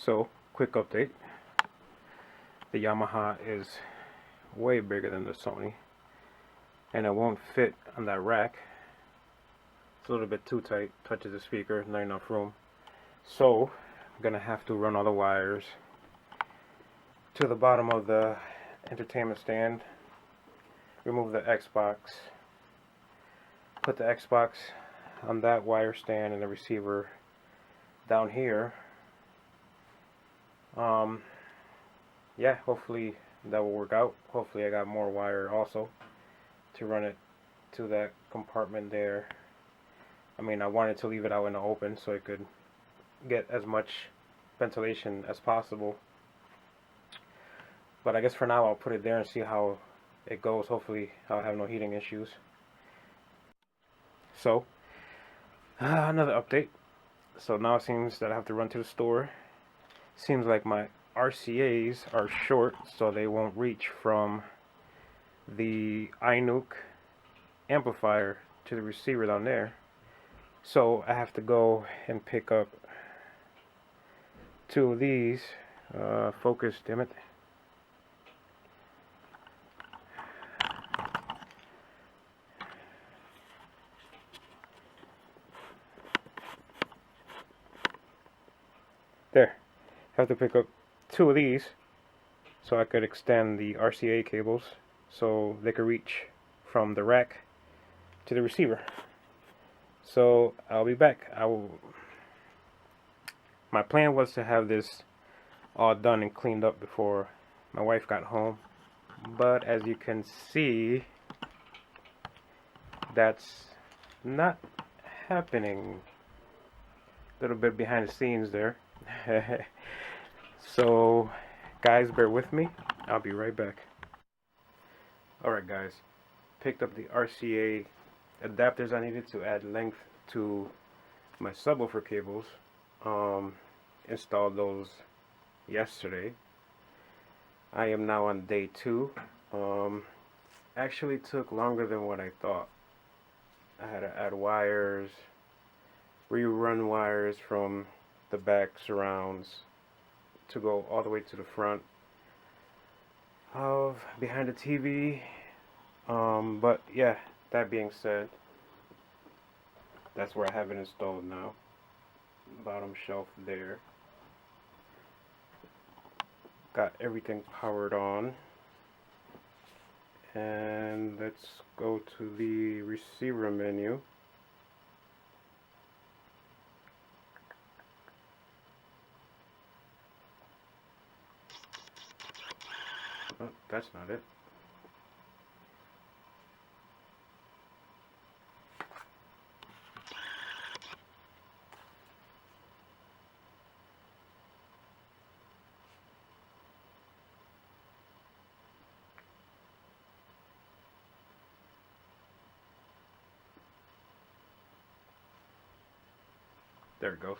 So, quick update. The Yamaha is way bigger than the Sony, and it won't fit on that rack. It's a little bit too tight, touches the speaker, not enough room. So, I'm gonna have to run all the wires to the bottom of the entertainment stand, remove the Xbox, put the Xbox on that wire stand and the receiver down here. Yeah, hopefully that will work out. Hopefully I got more wire also to run it to that compartment there. I mean, I wanted to leave it out in the open so it could get as much ventilation as possible. But I guess for now I'll put it there and see how it goes. Hopefully I'll have no heating issues. So, another update. So now it seems that I have to run to the store. Seems like my RCAs are short, so they won't reach from the iNuke amplifier to the receiver down there. So I have to go and pick up two of these. Focus, damn it. There. Have to pick up two of these so I could extend the RCA cables so they could reach from the rack to the receiver. So I'll be back. My plan was to have this all done and cleaned up before my wife got home, but as you can see, that's not happening. A little bit behind the scenes there. So guys, bear with me, I'll be right back. Alright guys, picked up the RCA adapters I needed to add length to my subwoofer cables. Installed those yesterday. I am now on day 2. Actually took longer than what I thought. I had to add wires, rerun wires from the back surrounds to go all the way to the front of behind the TV. But yeah, that being said, that's where I have it installed now. Bottom shelf there. Got everything powered on. And let's go to the receiver menu. Oh, that's not it. There it goes.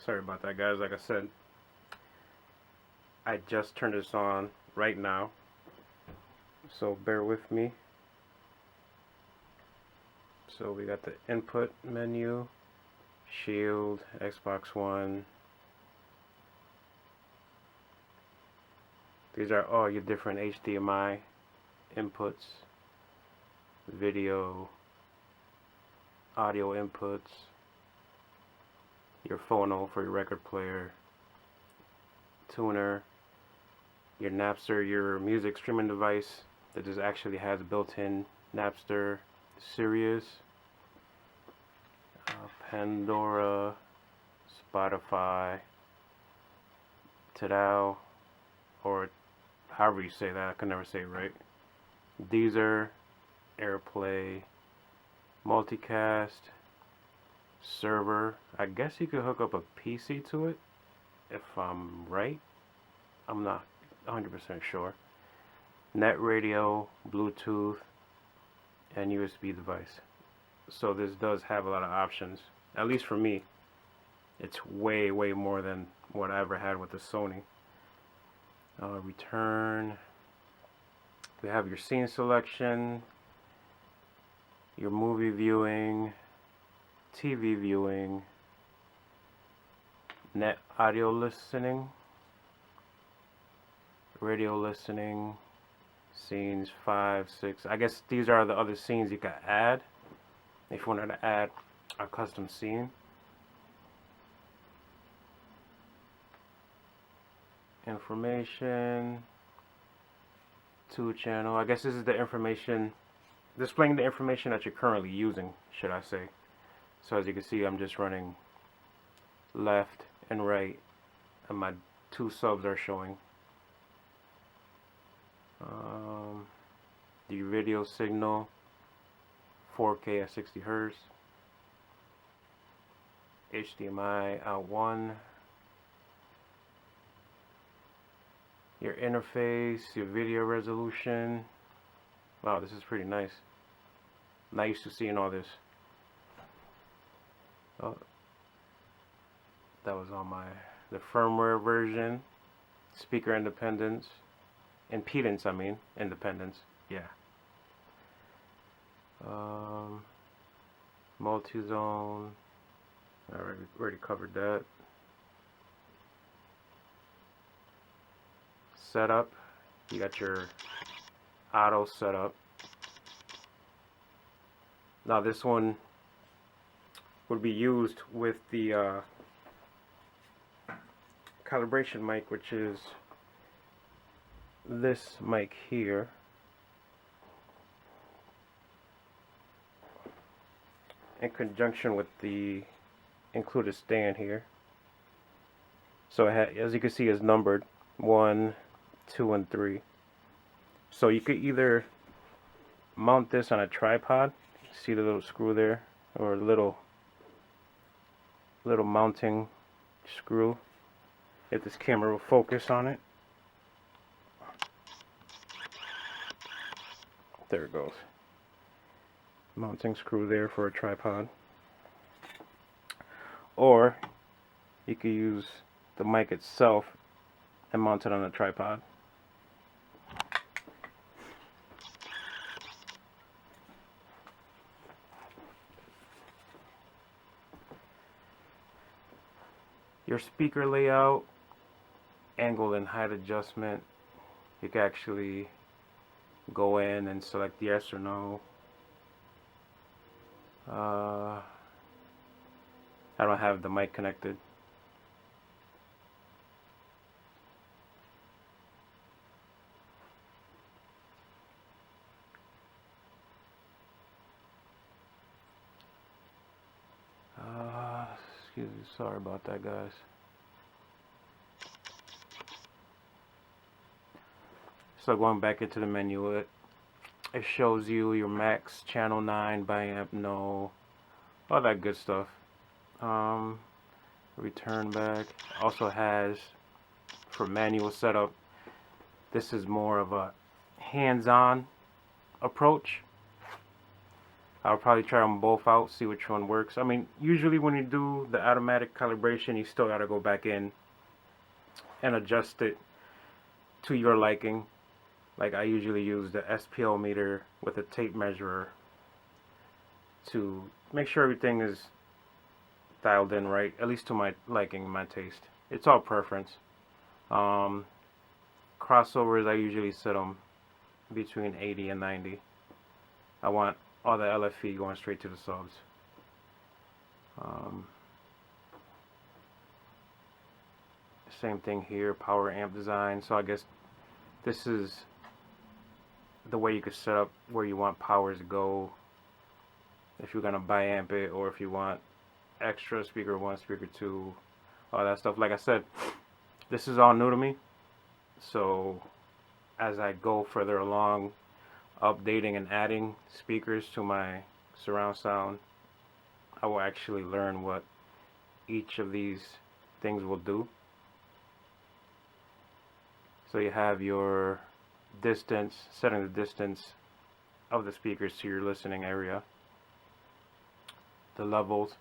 Sorry about that, guys. Like I said, I just turned this on right now, so bear with me. So we got the input menu, Shield, Xbox One. These are all your different HDMI inputs, video, audio inputs, your phono for your record player, tuner, your Napster, your music streaming device that just actually has built-in Napster, Sirius, Pandora, Spotify, Tidal, or however you say that, I can never say it right, Deezer, AirPlay, Multicast, server. I guess you could hook up a PC to it, if I'm right. I'm not 100% sure. Net radio, Bluetooth, and USB device. So this does have a lot of options. At least for me, it's way more than what I ever had with the Sony. Return. We have your scene selection, your movie viewing, TV viewing, net audio listening, radio listening, scenes 5, 6. I guess these are the other scenes you can add if you wanted to add a custom scene. Information, 2-channel. I guess this is the information, displaying the information that you're currently using, should I say. So as you can see, I'm just running left and right, and my 2 subs are showing. The video signal, 4K at 60 Hz, HDMI out 1, your interface, your video resolution. Wow, this is pretty nice. Not used to seeing all this. Oh, that was on the firmware version. Speaker independence, impedance. I mean independence. Yeah. Multi-zone. Already covered that. Setup. You got your auto setup. Now this one would be used with the calibration mic, which is this mic here. In conjunction with the included stand here. So as you can see, is numbered 1, 2, and 3. So you could either mount this on a tripod. See the little screw there, or a little mounting screw. If this camera will focus on it. There it goes. Mounting screw there for a tripod. Or you could use the mic itself and mount it on a tripod. Your speaker layout, angle and height adjustment. You can actually go in and select yes or no. I don't have the mic connected. Excuse me, sorry about that, guys. So going back into the menu, it shows you your max, channel 9, biamp, no, all that good stuff. Return back. Also has, for manual setup, this is more of a hands-on approach. I'll probably try them both out, see which one works. I mean, usually when you do the automatic calibration, you still gotta go back in and adjust it to your liking. Like I usually use the SPL meter with a tape measure to make sure everything is dialed in right, at least to my liking, my taste. It's all preference. Crossovers, I usually set them between 80 and 90. I want all the LFE going straight to the subs. Same thing here, power amp design. So I guess this is the way you could set up where you want powers to go, if you're gonna biamp it, or if you want extra speaker 1, speaker 2, all that stuff. Like I said, this is all new to me, so as I go further along updating and adding speakers to my surround sound, I will actually learn what each of these things will do. So you have your distance, setting the distance of the speakers to your listening area. The levels,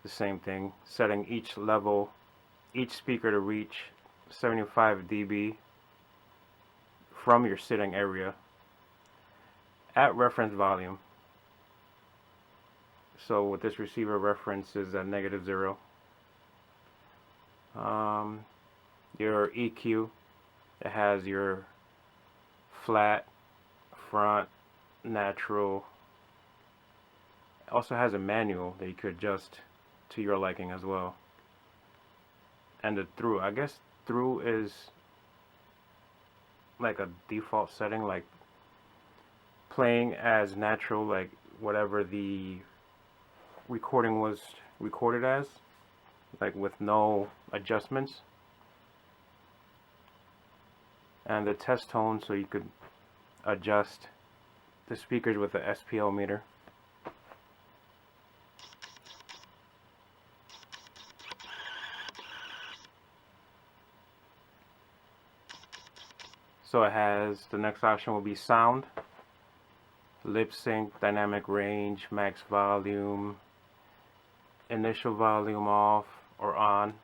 the same thing, setting each level, each speaker to reach 75 dB from your sitting area at reference volume. So with this receiver, reference is at -0. Your EQ, it has your flat, front, natural. It also has a manual that you could adjust to your liking as well. And the through, I guess through is like a default setting, like playing as natural, like whatever the recording was recorded as, like with no adjustments. And the test tone, so you could adjust the speakers with the SPL meter. So it has, the next option will be sound, lip sync, dynamic range, max volume, initial volume off or on.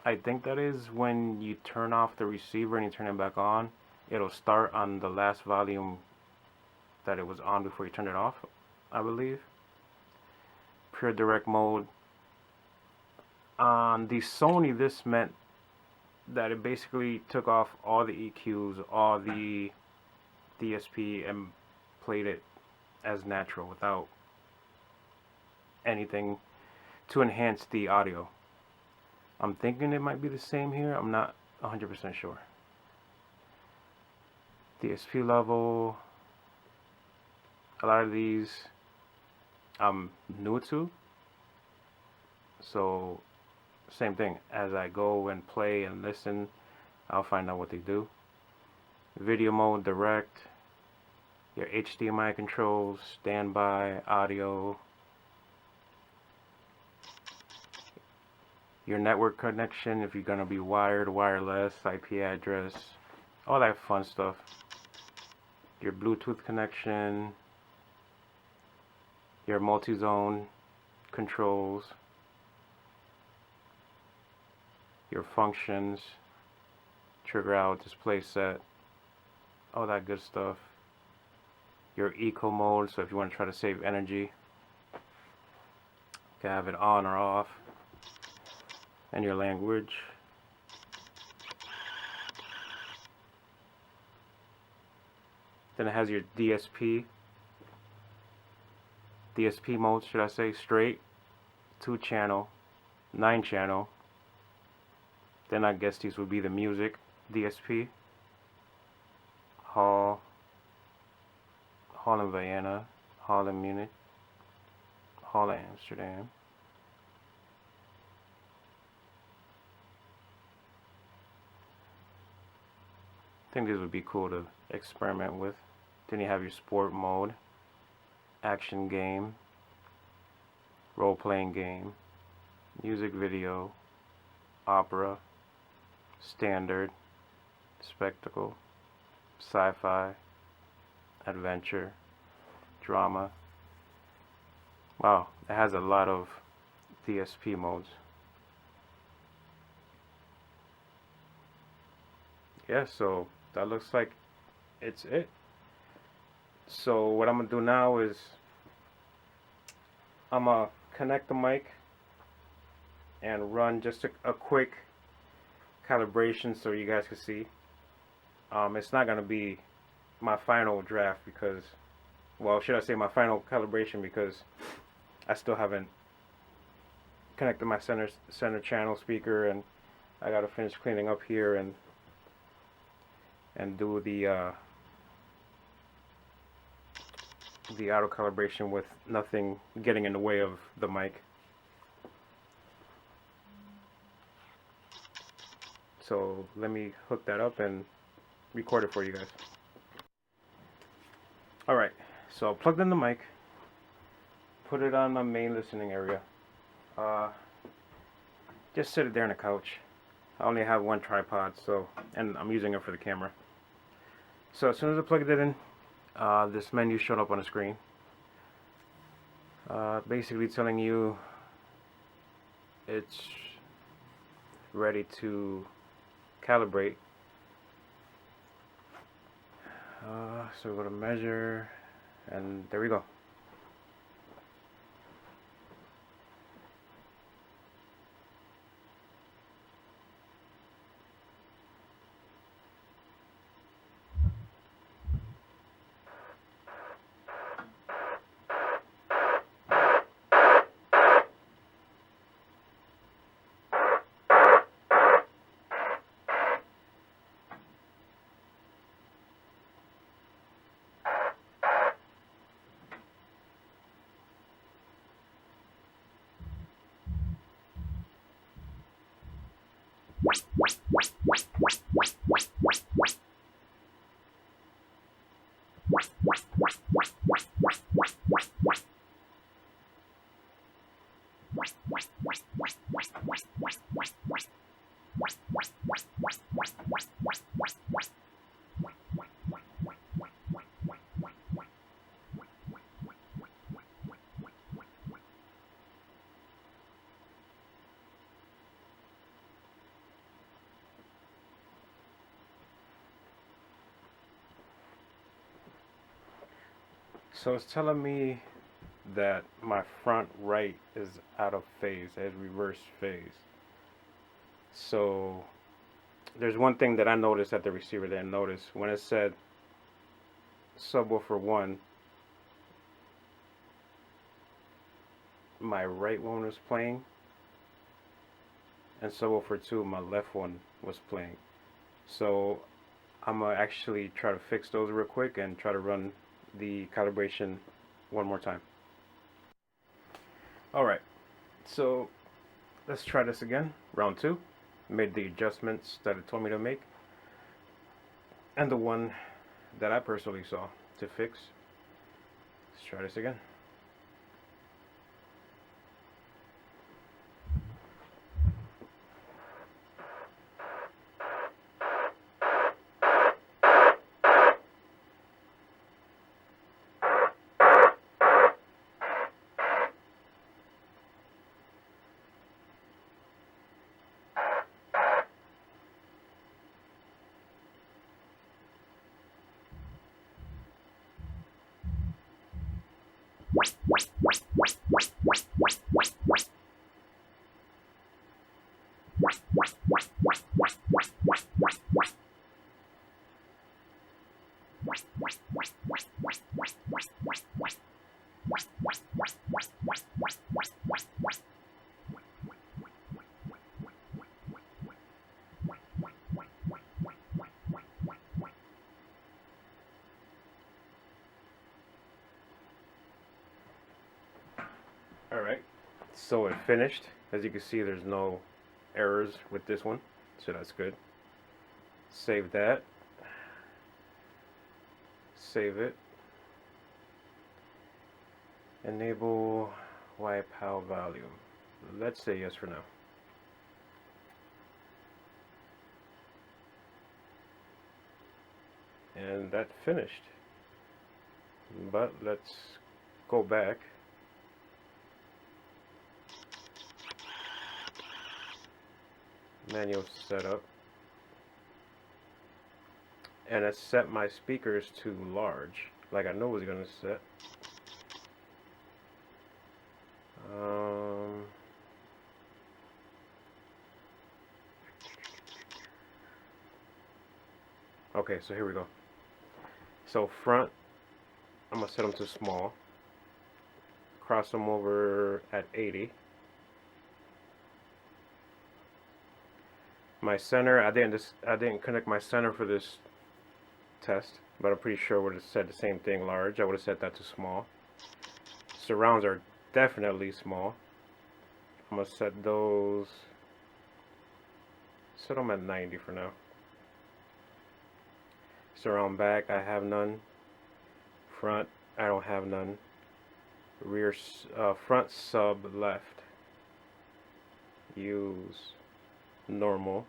I think that is when you turn off the receiver and you turn it back on, it'll start on the last volume that it was on before you turn it off, I believe. Pure direct mode. On the Sony, this meant that it basically took off all the EQs, all the DSP, and played it as natural without anything to enhance the audio. I'm thinking it might be the same here. I'm not 100% sure. DSP level. A lot of these I'm new to. So same thing. As I go and play and listen, I'll find out what they do. Video mode, direct. Your HDMI controls, standby, audio. Your network connection, if you're gonna be wired, wireless, IP address, all that fun stuff. Your Bluetooth connection, your multi-zone controls, your functions, trigger out, display set, all that good stuff. Your eco mode, so if you want to try to save energy, you can have it on or off. And your language. Then it has your DSP mode, should I say, straight, 2-channel, 9-channel. Then I guess these would be the music DSP. Hall in Vienna, Hall in Munich, Hall in Amsterdam. I think these would be cool to experiment with. Then you have your sport mode, action game, role-playing game, music video, opera, standard, spectacle, sci-fi, adventure, drama. Wow, it has a lot of DSP modes. Yeah, so that looks like it's it. So what I'm gonna do now is I'm gonna connect the mic and run just a quick calibration so you guys can see. It's not gonna be my final draft because, well, should I say my final calibration, because I still haven't connected my center channel speaker, and I gotta finish cleaning up here and do the auto calibration with nothing getting in the way of the mic. So let me hook that up and record it for you guys. Alright, so I plugged in the mic, put it on my main listening area. Just sit it there on the couch. I only have one tripod, so, and I'm using it for the camera. So as soon as I plugged it in, this menu showed up on the screen, basically telling you it's ready to calibrate. So we go to measure, and there we go. So it's telling me that my front right is out of phase, it has reverse phase. So there's one thing that I noticed that the receiver didn't notice. When it said subwoofer 1, my right one was playing, and subwoofer 2, my left one was playing. So I'm gonna actually try to fix those real quick and try to run the calibration one more time. Alright, so let's try this again. Round 2. Made the adjustments that it told me to make, and the one that I personally saw to fix. Let's try this again. Alright, so it finished. As you can see, there's no errors with this one, so that's good. Save that. Save it. Enable YPAL volume. Let's say yes for now. And that finished. But let's go back. Manual setup, and I set my speakers to large, like I know it was gonna set. Okay, so here we go. So front, I'm gonna set them to small. Cross them over at 80. My center, I didn't connect my center for this test, but I'm pretty sure I would have said the same thing, large. I would have set that to small. Surrounds are definitely small. I'm gonna set those, set them at 90 for now. Surround back, I have none. Front, I don't have none. Rear, front sub left. Use normal.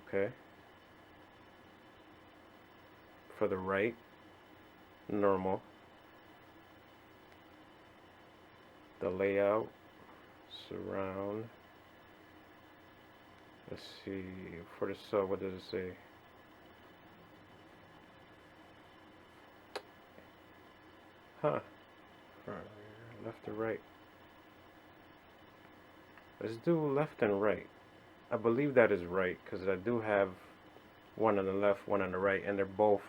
Okay. For the right, normal. The layout, surround. Let's see, for the sub, what does it say? Huh. Left to right. Let's do left and right. I believe that is right, because I do have one on the left, one on the right, and they're both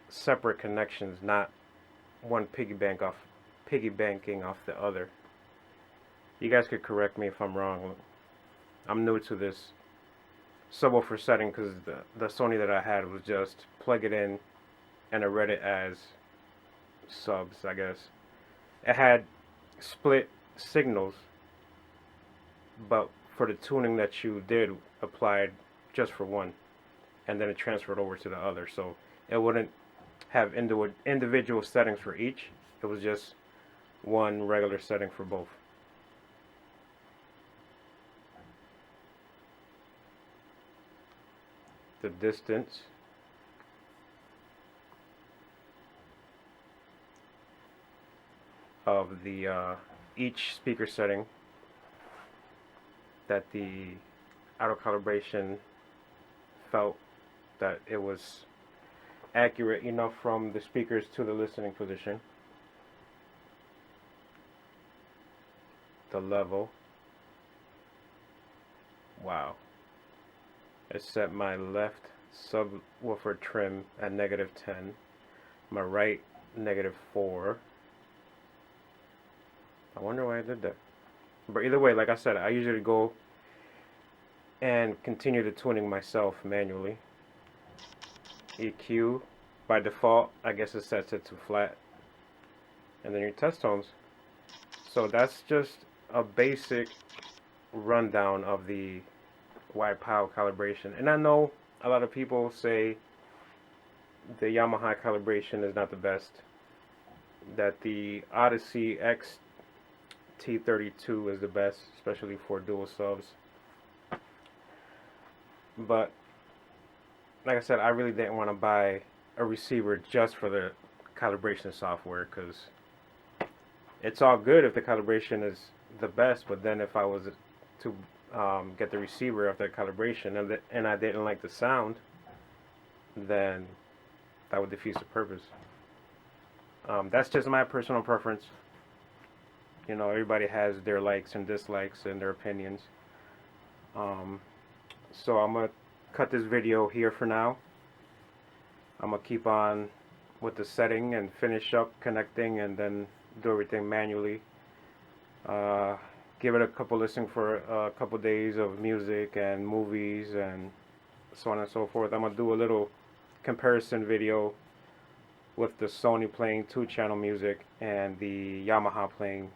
separate connections, not one piggybanking off the other. You guys could correct me if I'm wrong. I'm new to this subwoofer setting, because the Sony that I had was just plug it in and I read it as subs, I guess. It had split signals, but for the tuning that you did applied just for one, and then it transferred over to the other. So it wouldn't have individual settings for each. It was just one regular setting for both. The distance, of the each speaker setting that the auto calibration felt that it was accurate enough from the speakers to the listening position. The level. Wow. I set my left subwoofer trim at -10, my right -4. I wonder why I did that. But either way, like I said, I usually go and continue the tuning myself manually. EQ, by default, I guess it sets it to flat. And then your test tones. So that's just a basic rundown of the YPOW calibration. And I know a lot of people say the Yamaha calibration is not the best, that the Odyssey X-T32 is the best, especially for dual subs. But like I said, I really didn't want to buy a receiver just for the calibration software, because it's all good if the calibration is the best, but then if I was to get the receiver after the calibration and I didn't like the sound, then that would defeat the purpose. That's just my personal preference. You know, everybody has their likes and dislikes and their opinions. So I'm going to cut this video here for now. I'm going to keep on with the setting and finish up connecting and then do everything manually. Give it a couple listening for a couple days of music and movies and so on and so forth. I'm going to do a little comparison video with the Sony playing 2-channel music and the Yamaha playing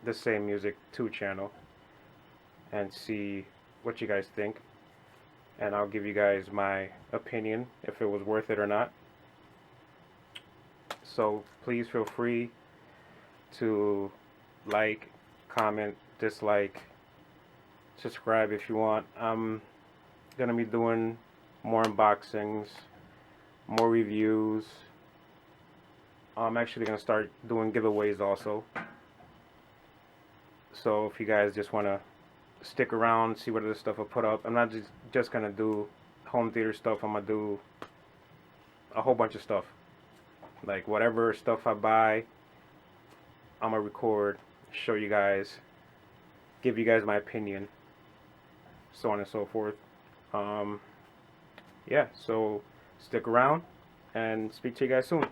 the same music 2-channel, and see what you guys think. And I'll give you guys my opinion if it was worth it or not. So please feel free to like, comment, dislike, subscribe if you want. I'm gonna be doing more unboxings, more reviews. I'm actually gonna start doing giveaways also. So if you guys just want to stick around, see what other stuff I put up. I'm not just gonna do home theater stuff. I'm gonna do a whole bunch of stuff. Like whatever stuff I buy, I'm gonna record, show you guys, give you guys my opinion, so on and so forth. Yeah, so stick around and speak to you guys soon.